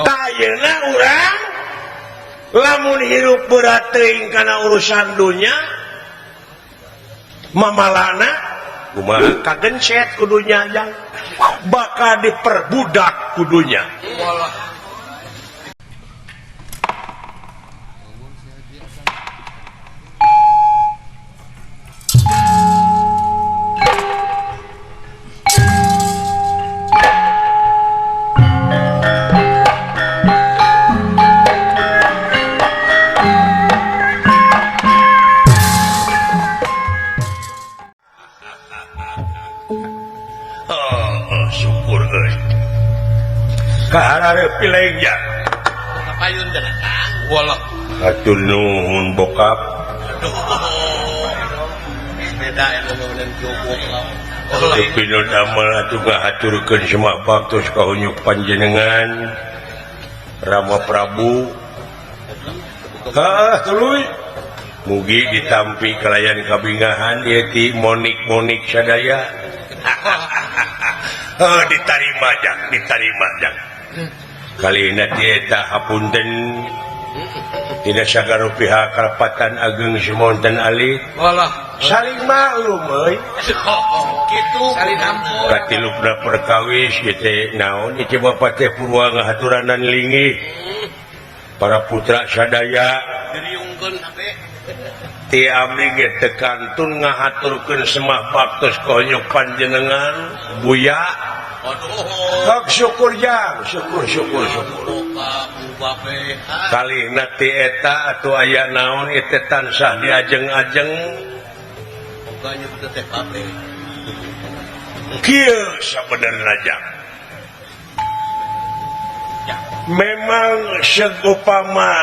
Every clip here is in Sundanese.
tayana urang lamun hirup berat teuing kana urusan dunya mamalana kumaha kagencet kudunya jang bakal diperbudak kudunya. Syukur euy. Kaharareup pilegja. Kapayun cenah Kang. Walah. Hatur nuhun bokap. Beda anu nuhun cukup. Pinu damel atuh ngahaturkeun semak baktos kaunyuk panjenengan Rama Prabu. Tuluy. Mugi ditampi kalayan kabingahan ieu ti monik-monik sadaya. Diterima jak kali ini dieta hapunten tidak sagaro pihak Karapatan Ageng Simonten Alit saling maklum gitu saling ampun katilupna perkawis gitu naon itu Bapak teh purwa ngahaturanan linggih para putra sadaya diriungkeun hate ti abdi ge teu kantun ngahaturkeun semah baktos konyok panjenengan buya. Aduh. Syukur jang, syukur. Kali nanti eta atau aya naon itu tansah diajeng-ajeng. Pokoknya udah teh pape. Kieu sabenerna jang. Memang segupama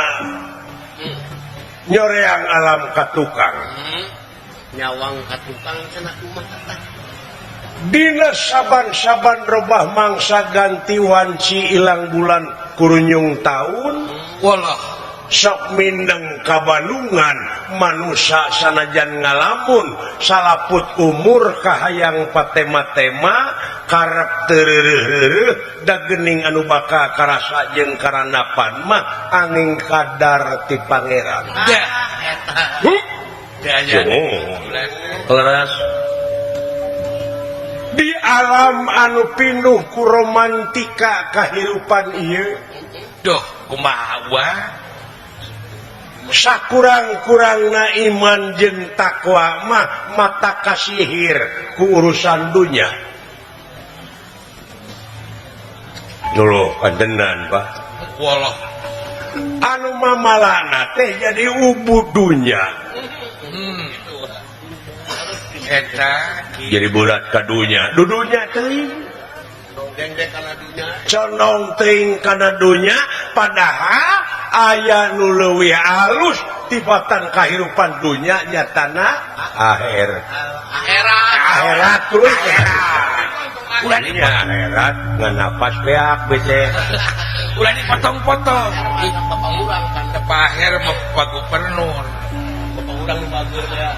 nyoreang alam katukang. Nyawang katukang cenah kumaha. Dina saban-saban robah mangsa ganti wanci ilang bulan kurunyung tahun walah sok mindeng kabalungan manusia sanajan ngalamun salaput umur kahayang patema-tema karep tereureureuh da geuning anu bakal karasa jeung karanapan mah angin kadar ti pangeran. Eta. Leres di alam anu pinuh ku romantika kahirupan ieu doh kumaha wah sakurang-kurangna iman jeung takwa mah mata kasihir ku urusan dunya dulu pandenan Pak walah anu mamalana teh jadi ubud dunya eta jadi bulat kadunya dudunya teuing dendek kana dunya condong teuing kana dunya padahal aya nu leuwih alus tibatan kahirupan dunya nyatana akhirat tuluy ulah di akhirat nganapas beak bece ulah dipotong-potong bapak urang kan tepaher mah Pak Gubernur bapak urang nu bager ya.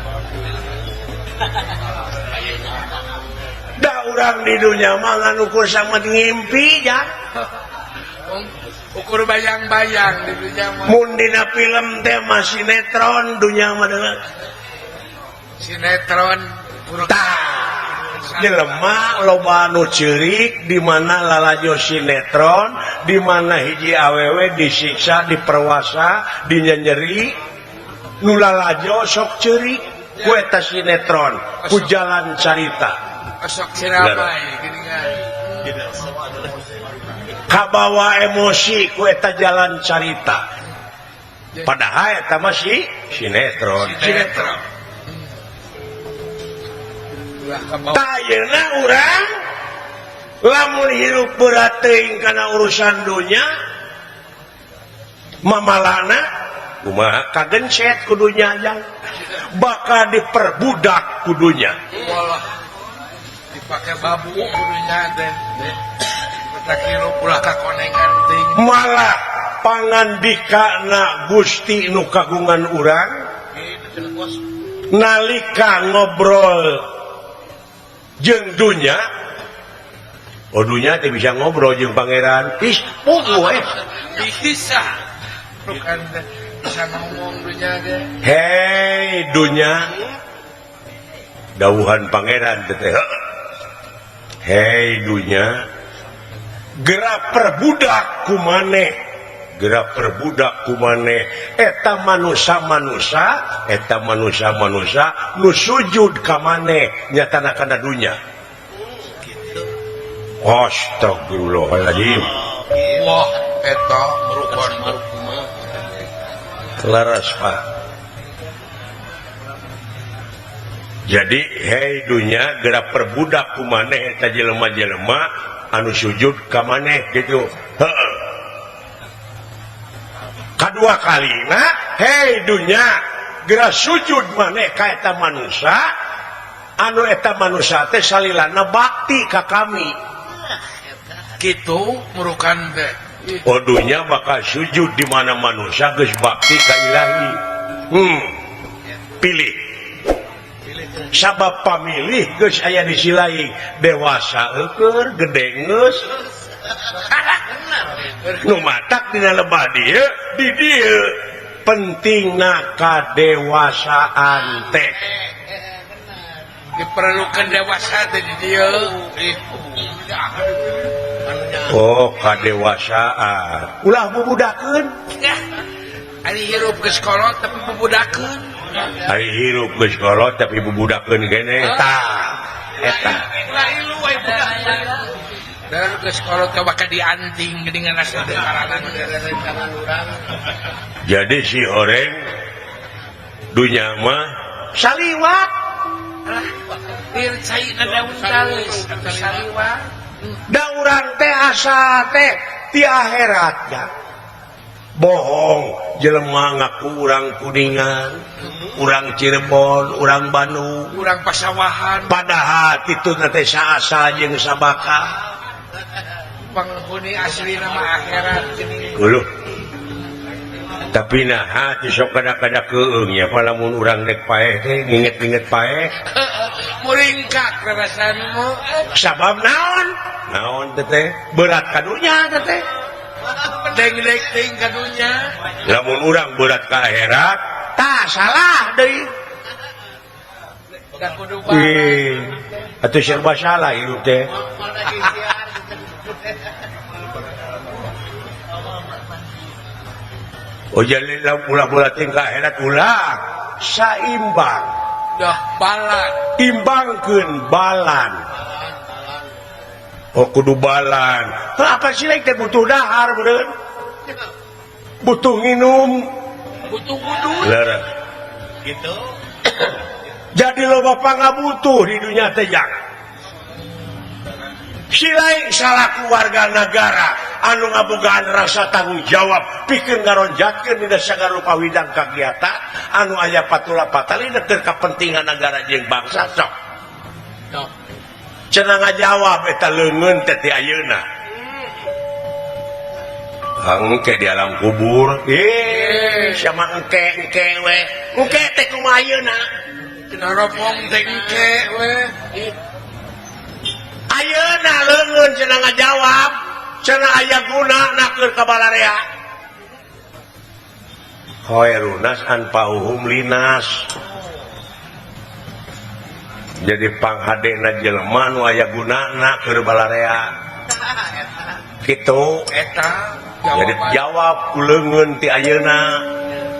Da urang di dunia mah ngukur sama ngimpi ya. Ukur bayang-bayang di dunia mah. Mun dina film teh mah sinetron dunia mah dengan sinetron tah jelema loba anu ceurik di mana lalajo sinetron di mana hiji awewe disiksa diperwasa dinyeri nu lalajo sok ceurik ku eta sinetron ku jalan carita sok siramai geuningan kabawa emosi ku eta jalan carita padahal eta masih sinetron tayana urang lamun hirup berat teuing kana urusan dunya mamalana kumaha kagencet kudunya jang bakal diperbudak kudunya walah dipake babu kudunya teh tak hirup ulah kakonengan teuing malah pangandikana Gusti nu kagungan urang nalika ngobrol jeung dunya Odunya teh bisa ngobrol jeung pangeran. Ih, pugu bisa. Bukan bisa ngomong dunya ge. Hei dunya. Dawuhan pangeran teh. Hei dunya. Gerak perbudak ku maneh. Gerak perbudak ku maneh. Eta manusia-manusia, eta manusia-manusia nu sujud ka maneh nyatana kana dunya. Astagfirullahaladzim. Wah, eta merupakan Laras Pak. Jadi hei dunya gerak perbudak ku maneh eta jelema-jelema anu sujud ka maneh gitu. Heeh. Kadua kalina hei dunya gerak sujud maneh ka eta manusia anu eta manusia teh salilana bakti ka kami. Gitu merukan teh. Odunya bakal sujud di mana manusia geus bakti ka Ilahi. Pilih. Sabab pamilih geus aya di silai dewasa eukeur gede geus. Nu matak dina lebah dieu di dieu pentingna kadewasaan teh. Diperlukan dewasa teh di dieu. Oh, kadewasaan. Ulah bubudakeun. Ari hirup geus kolot tapi bubudakeun. Ari hirup geus kolot tapi bubudakeun kene. Tah, eta. Ulah ilu we budak. Dan geus kolot ka bakal dianting dengan asa teh karanan urang. Jadi si orang dunya mah saliwat. Bir cairna daun talis saliwat. Da urang teh asa teh ti akhiratnya. Bohong, jelema ngaku urang Kuningan, urang Cirebon, urang Bandung, urang Pasawahan. Padahal itu teh saasa jeung sabaka. Penghuni asli nama akhirat geuning. Uluh. Tapi nah hati sok kada-kada keung ya palamun urang dek paeh teh nginget-nginget paeh. Muringkak perasaan mu. Sabab naon? Naon teh berat kadunya teh. Deng-deng ting kadunya. Lamun urang berat ka akhirat, tah salah deui. Da kudu bae. Atuh serba salah hirup teh. Oh jadi ulah ting ka akhirat ulah saimbang. Dah balan. Imbangkeun balan. Oh kudu balan. Apa sih lain teh butuh dahar beureun? Butuh nginum. Butuh wudu. Lara. Gitu. Jadi loba pangabutuh di dunia teh yang. Si lain salah keluarga negara anu ngabogaan rasa tanggung jawab pikeun ngaronjatkeun dina sagarupa widang kagiatan anu aya patula patali neukeun kapentingan negara jeung bangsa sok. Cenah ngajawab eta leungeun teh ti ayeuna. Engke di alam kubur. Sama engke we. Engke teh kumaha ayeuna? Cenah ropong teh engke we. Ayeuna leungeun cenah ngajawab. Cenah aya gunana keur ka balarea. Khairunas anfa'uhum linas. Jadi panghadena jelema nu aya gunana keur balarea. Kitu Eta jadi jawab kuleungeun ti ayeuna.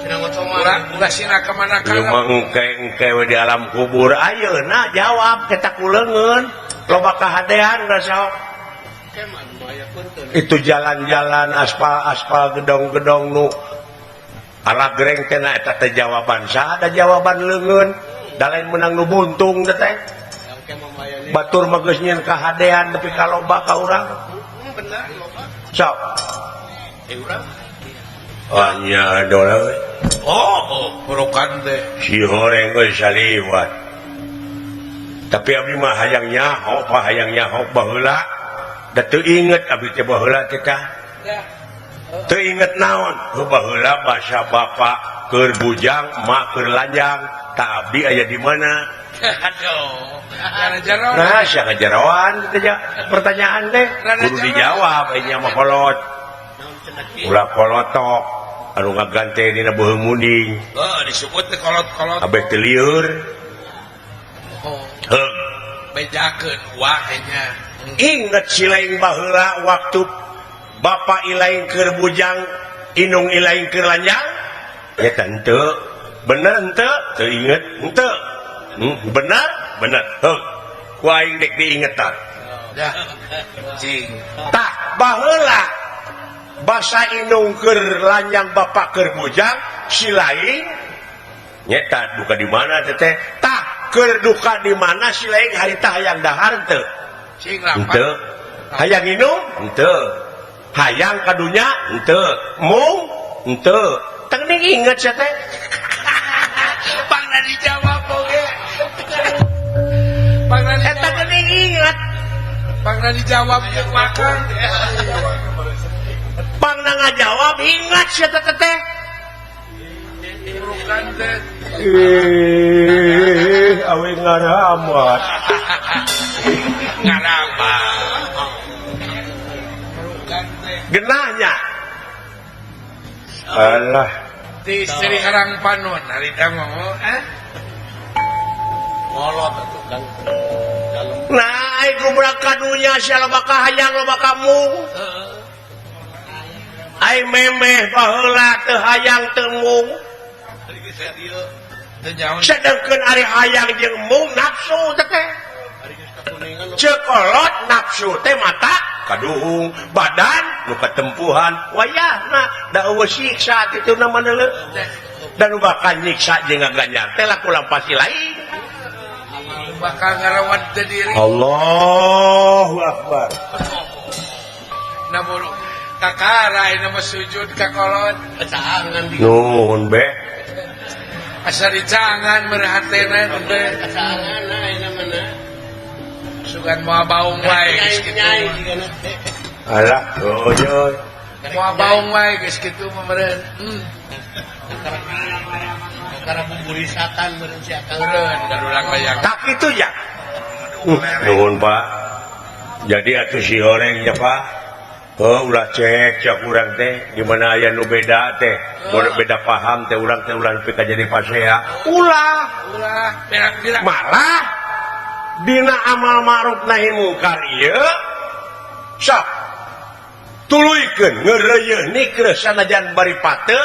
ulah sina ka manakala. Jelema engke we di alam kubur ayeuna jawab kita kuleungeun loba kahadean da sok. Itu jalan-jalan aspal gedong-gedong nu aragreng teh na eta teh jawaban saha da jawaban leungeun. Da lain menang nu buntung teh. Batur mah geus nyieun kahadean tapi kaloba ka urang. Bener loba. Sok. Urang. Oh nya dola we. Oh, burukan teh. Si horeng geus saliwat. Tapi abdi mah hayang nyaho baheula. Da teu inget abdi teh baheula teh tah. Teu inget naon? Baheula basa bapa keur bujang, mak keur lanjang. Tak abdi aya di mana? Aduh. Karena jero. Nah, sia ngajeroan pertanyaan teh kudu dijawab nya mah kolot. Ulah kolotok anu ngagante dina beuheung munding. Disebut teh kolot-kolot. Abeh teu lieur. Oh, Heug. bedakeun wah nya. Ingat si lain baheula waktu Bapak ilaing keur bujang, Inung ilaing keur lanjang. Ya teu. Bener henteu? Teu inget henteu. Bener? Bener. Heug. Ku aing dek diingetan. Dah. Cing. Tak baheula basa Inung keur lanjang Bapak keur bujang, si lain nyeta duka di mana teh? Tah keur duka di mana si lain harita hayang dahar teu? Cing lapan. Henteu. Hayang Inung? Henteu. Hayang kadunya? Henteu. Mung? Henteu. Teu inget sia teh. Pangna dijawab oge. Pangna Eta teu inget. Pangna dijawab jeung makan. Pangna ngajawab ingat sia teh. Bukan teh. Awe ngaramat. Ngaraba. Bukan teh. Genahnya. Alah. Di Sri Harang Panun harita mau Molot atuh Kang. Nah, iku budak kadunya sia loba kahayang loba kamu. Ai memeh baheula teu hayang teu mung. Sedengkeun ari hayang jeung mung nafsu teh. Cekolot nafsu teh mata kaduhung badan nu katempuhan wayahna da eueuh siksa kituna maneuleut dan nu bakal nyiksa jeung ngaganjar teh laku lampasi lain bakal ngarawat teh diri. Allahu Akbar. Namun kakarai nama sujud ka kolot caangan di Nuhun be. asa dicangan merhatena teh caangan ayeuna mana sugan moal baung wae geus kitu. Alah, ojoy. Moal baung wae geus kitu mah meureun. Karena pemburisatan meureun si akang. Meureun gadulang layang. Tak itu ya. Nuhun Pak. Jadi atuh si horeng ya Pak. Ulah cek urang teh di mana aya nu beda teh. Beda paham teh urang teh ulah nepi ka jadi pasea. Ulah Berak-berak malah dina amal ma'ruf nahi mungkar ieu sok tuluykeun ngeureuyeuh nikre sanajan bari pateu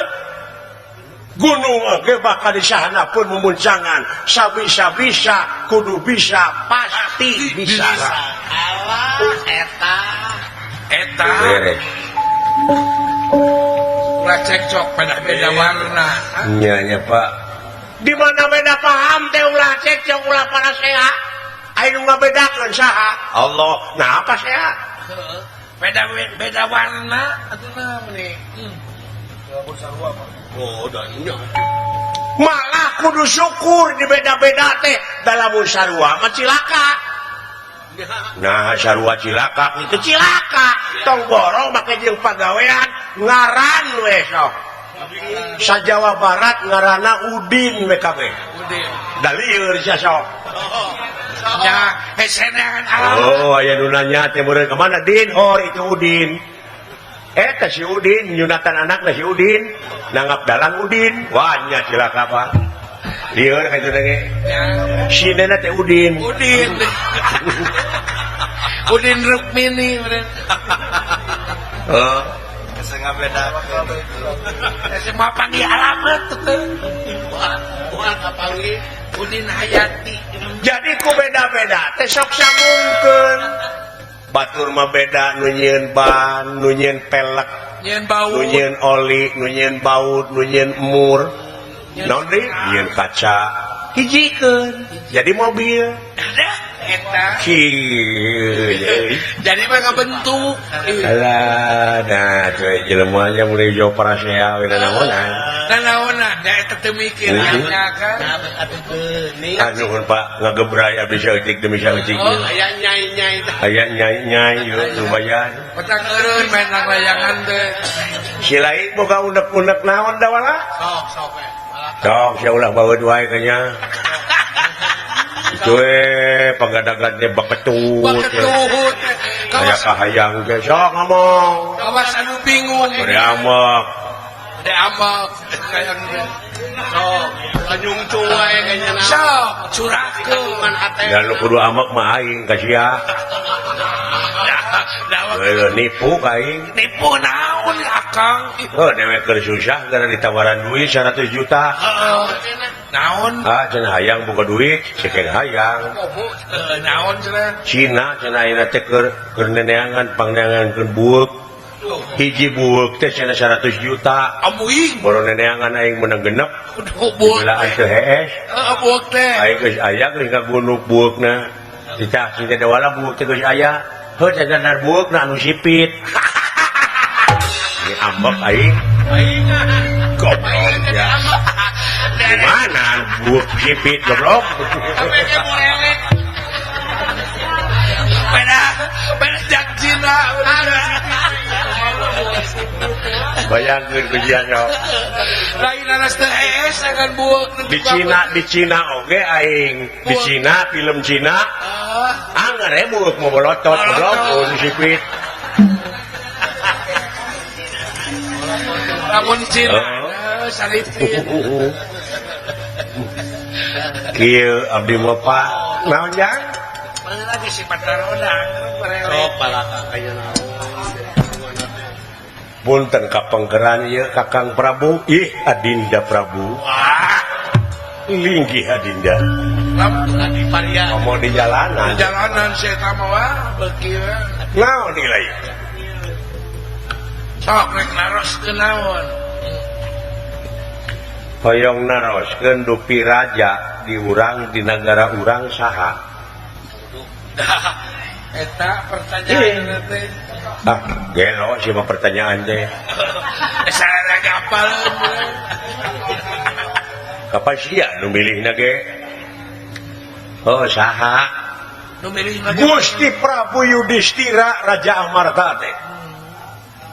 gunung ge bakal disahana pun memuncangan sabisa-bisa kudu bisa pasti bisa. Allah eta ulah cekcok beda warna. Nya Pak. Di mana beda paham teh ulah cekcok ulah paraseha. Ayo ngabedakeun saha? Allah. Nah apa seha? Beda warna atuh meni. Oh, danya. Malah kudu syukur di beda-beda teh dalam sarua mah cilaka. Nah, sarua cilaka itu cilaka. Tong borong make jeung pagawean ngaran we sok. Sa Jawa Barat ngaranna Udin we kabeh. Udin. Da lieur sia sok. Ya, hesenean alam. Oh, aya nu nanya teh meureun ka mana Din? Hor itu Udin. Eta si Udin nyunatan anakna si Udin, nanggap dalang Udin. Wah, nya cilaka Pak. Lieur ka itu ge. Sinena teh Udin. Udin. Udin Rukmini meureun. Oh, Sengaja beda. Semua panggil alamat teh. Wah, kapanggih Udin Hayati. jadi ku beda-beda teh sok samungkeun. Batur mah beda nu nyieun ban, nu nyieun pelek, Nyen bau. nu nyieun oli, nu nyieun baut, nu nyieun mur. Naon deui? Nyieun kaca. Hijikeun. Jadi mobil. Ada eta. Kieu. Jadi mah ngabentuk. Alah, nah teh jelema nya mulai jo parasea we naonan. Nanaonna da eta teu mikir nya kan. Nuhun Pak, ngagebrai abdi saeutik demi saeutik. Oh, aya nyai-nyai teh. Aya nyai-nyai yeuh lumayan. Petang eureun main nang layangan teh. Si lain boga unek-unek naon da wala? Sok we. Sok sia ulah baeud wae kanya. Cuy, pagadagan dia baketut. Baketut. Kayak kahayang ge sok ngomong. Kawas anu bingung. Beri amak. Ada amak kayak Sok, lanyung cuai kayaknya na. sok curahkeun hate. Dan lu kudu amak mah aing ka sia. Nipu ka aing. Nipu naon Akang? Oh, dewek keur susah gara ditawaran duit 100 juta. Naon? Ah, cenah hayang buka duit, cekeng hayang. Naon cenah? Cina cenah ayeuna teh keur neneangan pangneangankeun bueuk. Hiji bueuk teh cenah 100 juta. Amuing. Baru neneangan aing menang genep. Bueuk. Belaan teu hees. Bueuk teh. Aing geus aya geus ngagunuk bueukna. Cicah cinta dewala bueuk teh geus aya. Heuh jagan bueukna anu sipit. Ini ambek aing. Goblok ya. Gimana bueuk sipit goblok? Beda jak Cina. Bayangkeun kujian yo. Lain anas teh hees akan bueuk. Di Cina oge aing. Di Cina film Cina. Anggar bueuk mau bolotot goblok anu sipit. Lamun Cina. Saripin. Kieu abdi mah Pak. Naon jang? Lagi si patarodang. Sok balaka kayaknya na. Punten kapengkeran ieu Kakang Prabu. Ih, Adinda Prabu. Wah. Linggih Adinda. Lamun di Paria. Ngomong di jalanan. Jalanan saya tamu wah beuki we. Naon nilai? Sok rek naros ke naon. Hoyong naroskeun dupi raja di urang di negara urang saha? Eta pertanyaan teh. Ah, gelo sih mah pertanyaan teh. Saya gapaleun. Kapan sia nu milihna ge? Oh, saha? Nu milih Gusti Prabu Yudhistira Raja Amarta teh.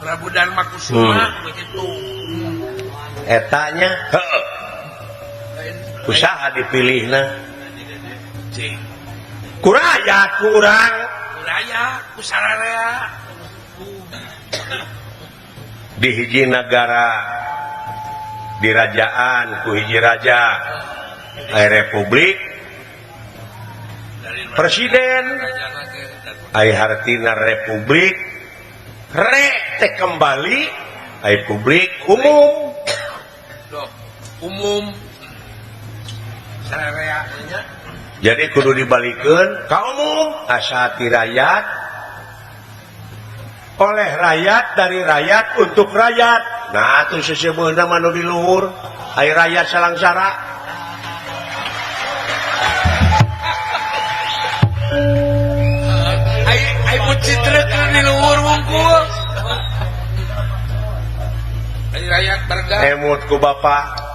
Prabu Dharma Kusuma begitu. Etanya, heeh. Usaha dipilihna. Cing. Kurayat kurang. Raya kusararea. Di hiji negara di rajaan ku hiji raja republik presiden ai hartina republik teh kembali ai publik umum Umum sararea nya. jadi kudu dibalikeun ka umum asa ti rakyat oleh rakyat dari rakyat untuk rakyat. Nah itu sesebeuna manu di luhur ai rakyat salangsara. Ai mucitreun di luhur wungkul. Ai rakyat berga. Emut ku bapak.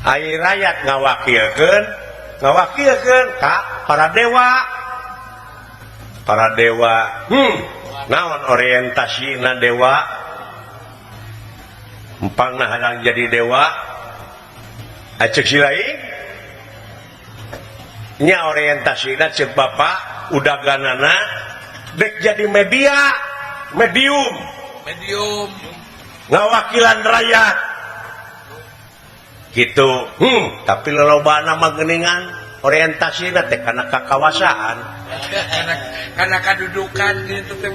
Ai rakyat ngawakilkeun ka para dewa. Para dewa. Naon orientasina dewa? Empangna hadang jadi dewa. Acek silaing. Nya orientasina ceuk bapak udaganana dek jadi medium ngawakilan rakyat gitu. Tapi lolobana mah geuningan orientasina teh kana kakawasaan, karena kedudukan gitu teh.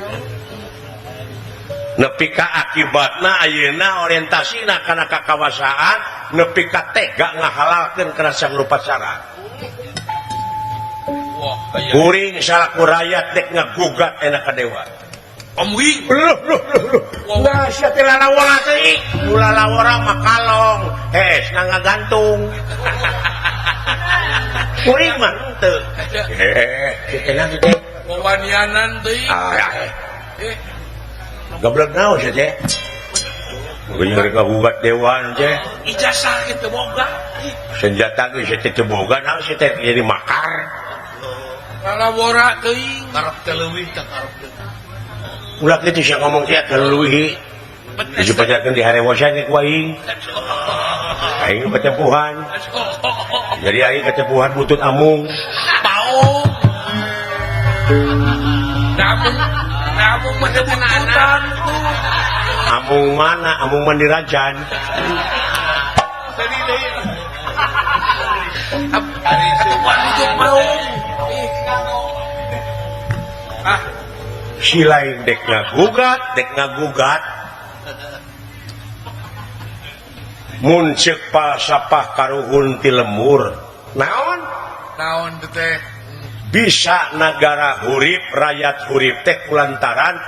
nepi ka akibatna ayeuna orientasina kana kakawasaan nepi ka tega ngahalalkeun kana sangrupa syarat. Kuring salaku rakyat dek ngagugat enak ka dewa. Omwing. Nah, sia teh lalawara teh. Lalawara mah kalong, ngagantung. Kuring mah teu. Enak teh. Wawanianan teh. Goblok naon sia teh? Geus ngagugat dewa teh. Ijazah kitu boga. Senjata geus teh boga naon sia teh jadi makar. Lalawara teuing. Karep teh leuwih teh karep teh. Ulah kitu sia ngomong sia teh leuwih. Disupajakeun di harewosan ku aing. aing ketempuhan jadi aing ketempuhan butut amung Bau. Namun mendebutan. amung mana amung mandirajan Hari itu mau. si lain dek ngagugat mun ceuk pasapah karuhun ti lemur naon Naon teh? bisa negara hurip rakyat hurip teh kulantaran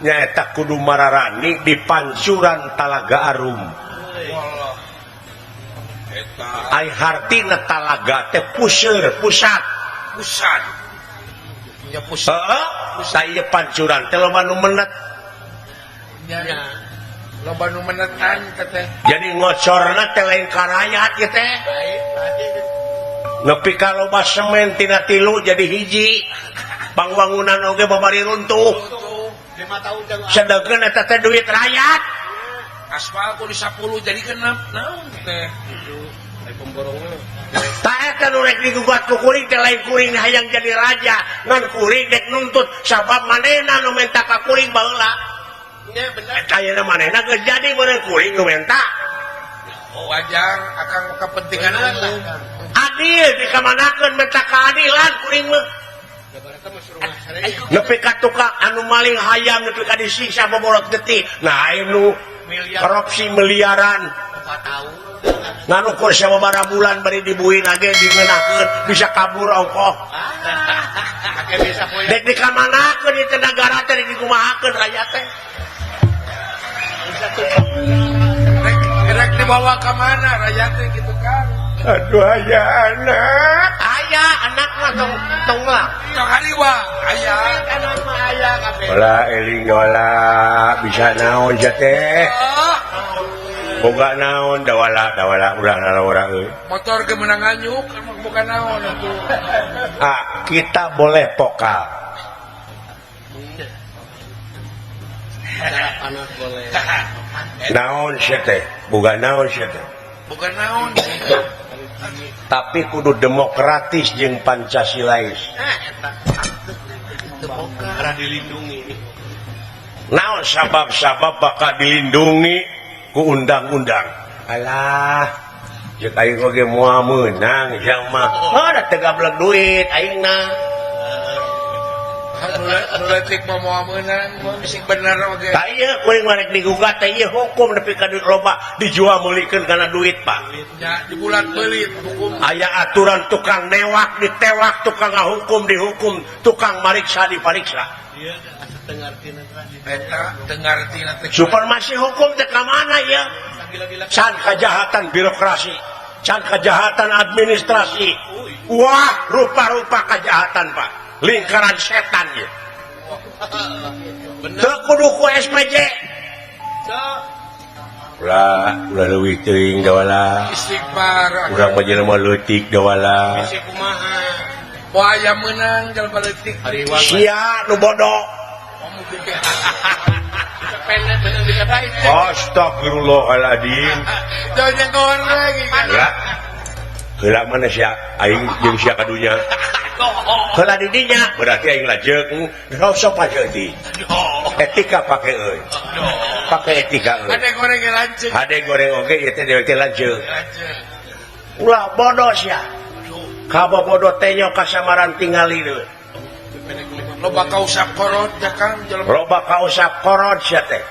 nyaeta kudu mararani di pancuran Talaga Arum ai hartina talaga teh puseur pusat Ya pusat. heeh saya pancuran teh loba nu menet Loba nu menetan teh. jadi ngocorna teh lain ka rakyat ieu teh nepi ka loba semen tina 3 jadi hiji pangwangunan oge babari runtuh 5 tahun jangan sedengkeun eta teh duit rakyat Aspal ku di 10 jadi genep. Naon teh? pemborongnya. tak eta nu rek digugat ku kuring teh lain kuring hayang jadi raja ngan kuring dek nuntut sabab manehna nu menta ka kuring baheula Ya benar. eta ayeuna manehna geus jadi beuneu kuring nu menta Wajar akan kepentingan umum. adil dikamanakeun menta keadilan kuring mah Jabarata mah suruh ngasare. nepi ka tukang anu maling hayam nepi ka disiksa bobolot getih nah anu korupsi miliaran 4 tahun. nganu kur sababaraha bulan bari dibuin age dingeunahkeun bisa kabur ongkoh Ake bisa poe. dek dikamanakeun ieu negara teh dikumahakeun rakyat teh Rek dibawa ke mana rakyatnya gitu kan? aduh aya anak mah tong lah Yang hari wah, ayah. Anak mah aya kabeh. wala eling wala bisa naon ja teh boga naon dawala urang euy Motor kemenang anyuk, bukan naon itu. kita boleh pokal Cara panas boleh. naon sia teh boga naon sia teh Bukan naon. tapi kudu demokratis jeung pancasilais Eta. Itu boga. Karena dilindungi. naon sabab-sabab bakal dilindungi ku undang-undang alah jeung aing oge moal meunang jang mah da teu gablek duit aingna Nuletik mau menang, mau misi benar oke. tah ieu kuring marek digugat teh ieu hukum nepi ka duit loba dijual meulikeun kana duit Pak Ya di bulan belit hukum. aya aturan tukang newak ditewak tukang ngahukum dihukum tukang mariksa dipariksa Iya, dengarkeun Eta dengar tina teh. supermasi hukum teh ka mana ya gila-gila. can kejahatan birokrasi can kejahatan administrasi wah rupa-rupa kejahatan Pak lingkaran setan ya Bener. teu kudu ku SPJ ulah leuwih teuing da wala Istighfar. urang mah jelema leutik da wala Bisi kumaha. Wah aya menang jalan baletik. Hariwang. sia nu bodoh Pendek bener bisa baik. astagfirullahaladzim Jangan goreng lagi kan. ya heula mana sia aing jeung sia kadunya heula di dinya berarti aing lajeuk sok pajeuti etika pake euy pake etika euy Ada goreng yang lanjut. hade goreng oge ieu teh dewek teh lanjeuk Lanjut. ulah bodoh sia kabobodoh teh nya kasamaran tingali deui Loba kau usap korot ya kan jalan. loba kausap korot sia teh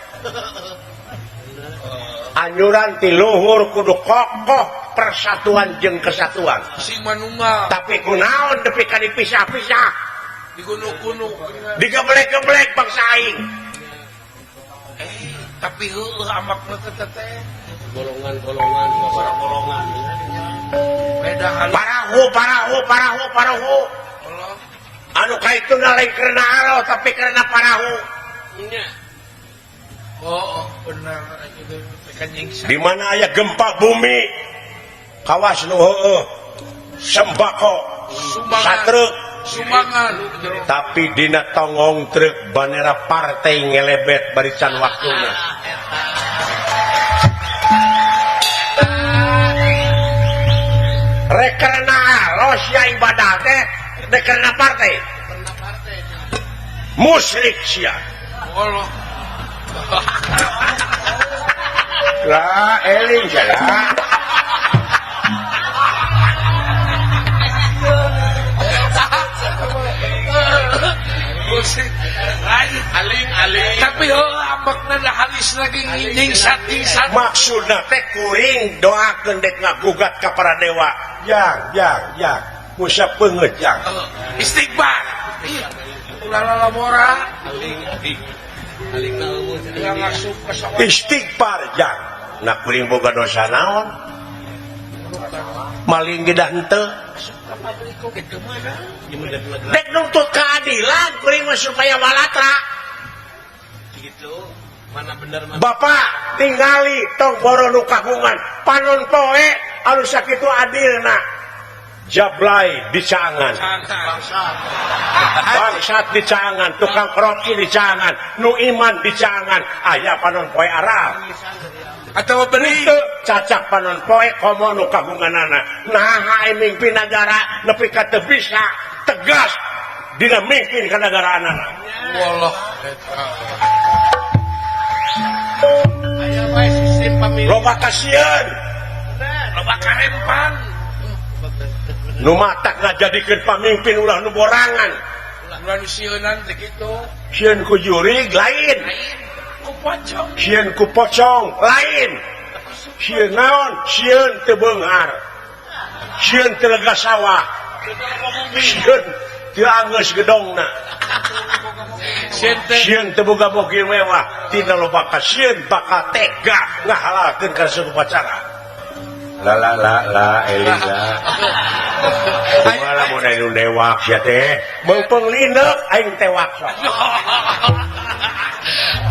anjuran ti luhur kudu kokoh persatuan jeung kesatuan Sing manunggal tapi kunaon depi ka dipisah-pisah di gunung-gunung. digeblek-geblek bangsa aing Tapi amak teh. Golongan-golongan, golongan. Beda hal. parahu Allah. anu kaituna lain karena alo tapi karena parahu Nya. Oh, benar itu tekan nyingsa. di mana aya gempa bumi kawas nu heueuh sembako satruk Sumbangan. tapi dina tongong truk banera partai ngelebet barican waktuna rekerna losya ibadah teh rekerna partai musyrik sia Allah lah eling jalan aling tapi ambekna da halis lagi nyingsat maksudna teh kuring doakeun dek ngagugat ka para dewa yang musab beungeut yang istighfar ulah labora yang masuk ke soal istighfar yang nak kuring boga dosa naon maling gedah henteu dek nuntut keadilan kuring mah supaya walatra gitu mana bener mana Bapak tinggali tong boro nu kagungan panon poe anu sakitu adilna jablay dicangan bangsat dicangan tukang kroki dicangan nu iman dicangan aya panon poe Arab atau beri Teu cacak panon poe komo nu kagunganana nah mimpi negara nepi ka teu bisa tegas dina mimpin ka negaraanana wallah aya bae sistem pemilu loba kasieun loba karempang nu matak ngajadikeun pamimpin ulah nu borangan ulah nu sieunan teh kitu sieun ku jurig lain ku pocong sieun ku pocong lain sieun naon sieun teu beunghar sieun teu lega sawah sieun teu anggeus gedongna sieun teu boga mobil mewah tina loba ka sieun bakal tega ngahalalkeun ka supacara la Elisa kumaha mun anu dewak sia teh meupeng lineuk aing tewak sok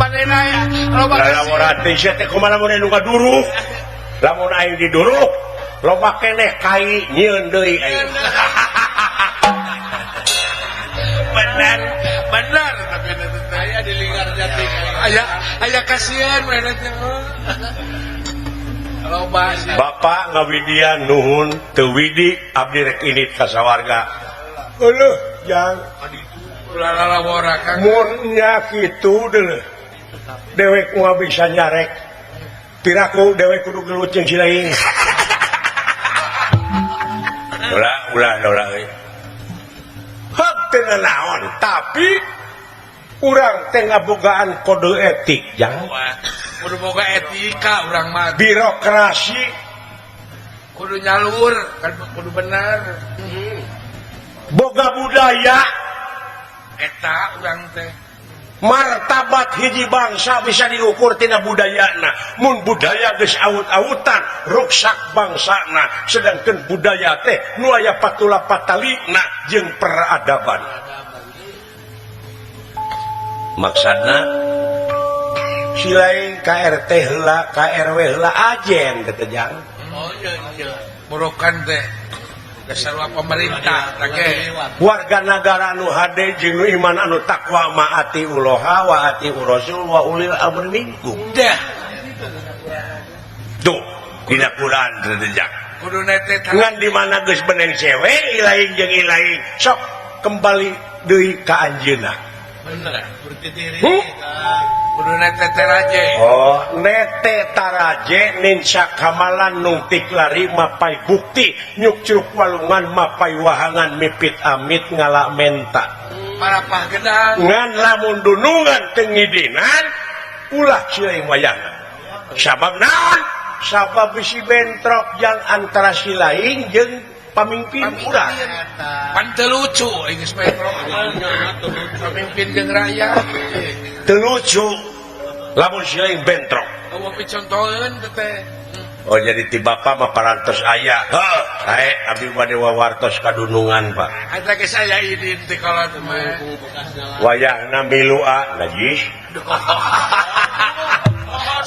panena ya loba lamun teh sia teh kumaha mun anu ngaduruk lamun aing diduruk loba keneh kai nyieun deui aing benar tapi nanti aya di lingkar jati aya kasihan mana teh loba Bapak ngawidian nuhun teu widi abdi rek init ka sawarga eueuh jang ulah labora kang mun nya kitu deuleuh dewek moal bisa nyarek piraku dewek kudu gelut jeung Cilaing ulah hak teu naon tapi urang teh ngabogaan kode etik jang kudu boga etika urang mah birokrasi kudu nyalur kan kudu bener boga budaya eta urang teh martabat hiji bangsa bisa diukur tina budayana mun budaya geus aut-autan ruksak bangsana sedangkan budaya teh nu aya patula patalina jeung peradaban maksudna silain KRT heula KRW heula ajen teh jang oh iya murokan teh dasar pemerintah tage warga negara anu hade jeung nu iman anu takwa maati uloha wa ati rasul wa ulil amri minkum dah tuh dina Quran teh jang kudu nete ngan di mana geus beneng cewek ilaing jeung ilaing sok kembali deui ka anjeunna bener bertitiri kudu nete teraje oh nete taraje ninca kamalan nungtik lari mapai bukti nyuk curug walungan mapai wahangan mipit amit ngalak menta parapah gedang ngan lamun dunungan tengidinan ulah Cilaing wayahna sabab naon sabab bisi bentrok yang antara Cilaing jeung pamimpin urang pan teu lucu geus bentrok pemimpin jeung rakyat teu lucu lamun Cilaing bentrok eueuh picontoheun teh oh jadi ti bapa mah parantos aya heuh sae abdi bade wawartos kadunungan Pak eta geus aya idin teh kalau teh mah wayahna milua najis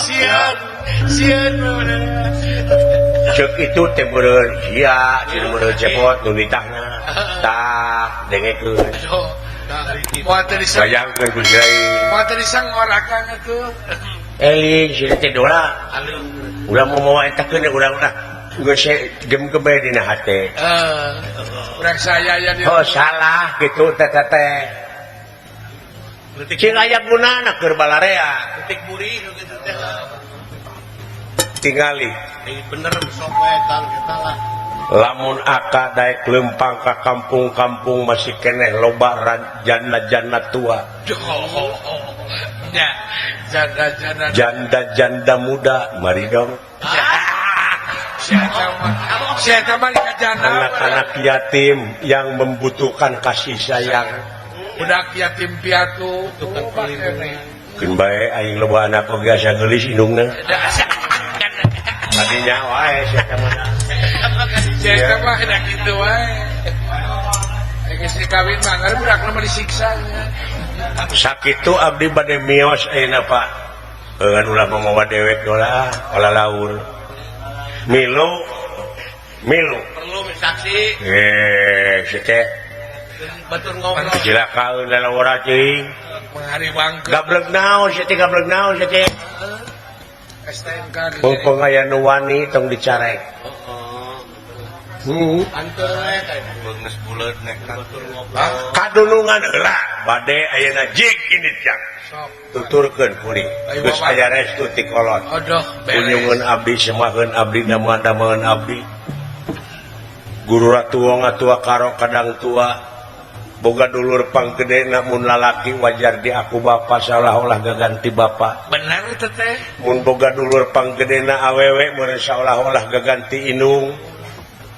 sieun ceuk itu teh meureun sia jeung meureun cepot nu nitahna tah dengekeun moal teu disang sayangkeun ku Cilaing moal teu disang ngorakang atuh eling sieun teh dola ulah mau mawa eta keun urang geus gem gebe dina hate. Urang saya ya Oh salah gitu teh. Cing aya gunana keur balarea. Detik buri gitu teh. Tingali. Bener sok we Kang kita lah. Lamun aka daek lempang ka kampung-kampung masih keneh loba janda-janda tua. Ya, janda-janda. Janda-janda muda, mari dong. Siapa mah janda. Anak-anak yatim yang membutuhkan kasih sayang. Budak yatim piatu. Keun bae aing loba anak oge asa geulis indungna. Tadinya wae sia mah. Siapa mah hendak gitu wae. Geus dikawin mah ngeureum budak mah disiksa. Sakitu abdi bade mios ayeuna Pak. Kan ulah mamawa dewek ulah laur. Milu. Perlu saksi. Teh. Batur ngobrol. Cilakaeun lalawara ceuing. Menghari wangkeun. Gablek naon sia teh gablek naon sia teh. STNK. Mumpung aya nu wani tong dicarek. Antur we geus buleut nek batur ngobrol. Kadunungan heula bade ayeuna jig ini jang. Sok. Tuturkeun kuring. Geus aya restu ti kolot. Aduh, Kunjungan abdi semaheun abdi damaeun abdi. Guru ratua ngatua karo kadang tua. Boga dulur panggedena mun lalaki wajar di aku bapa seolah-olah gaganti bapa. bener itu teh. Mun boga dulur panggedena awewe meureun seolah-olah gaganti inung.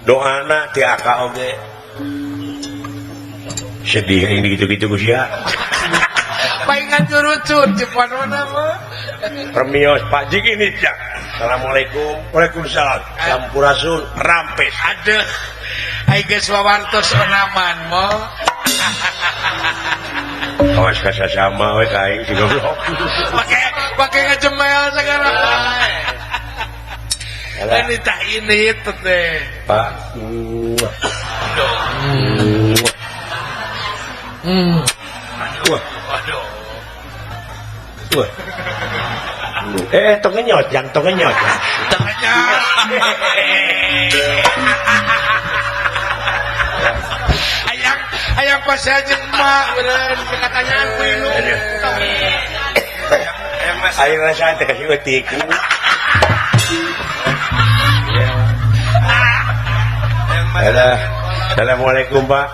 Doana ti aka oge. Sedih ini gitu-gitu sia. Paingan jurucun jepanona mah. Permios Pak Jig ini jak. Assalamualaikum. Waalaikumsalam. Sampurasun rampes. Aduh. Ai geus wawartos onaman mo. Awas ka sasama we ka aing si goblok. Pakai ngejemel segala. Ini tak ini itu teh. Pak. Wah. Wah. Tong nyojang. Tengahnya. Ayang pas aja emak beren katanyaan ku inu. Aing rasa teh kasih eutik. Assalamualaikum Pak.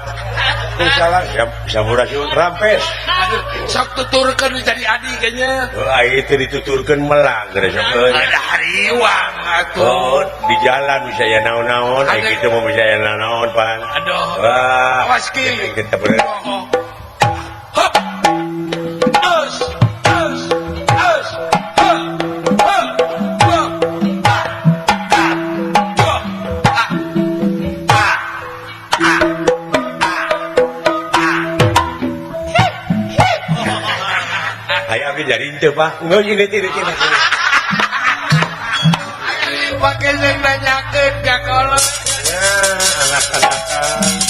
Waalaikumsalam. Sampurasun rampes. Aduh, sok tuturkeun jadi adi kayaknya. Aing teh dituturkeun melang geus Ada hariwang atuh. Oh, di jalan bisa ya naon-naon, Ada- gitu mau bisa ya naon, Pan. Aduh. Wah, Awas ki. kita bener. Hop. Us. Hop. Aya abdi jadi henteu, Pak. Nggak ini. Pakai yang nanyakeun ka kolot. Ya, anak-anakan.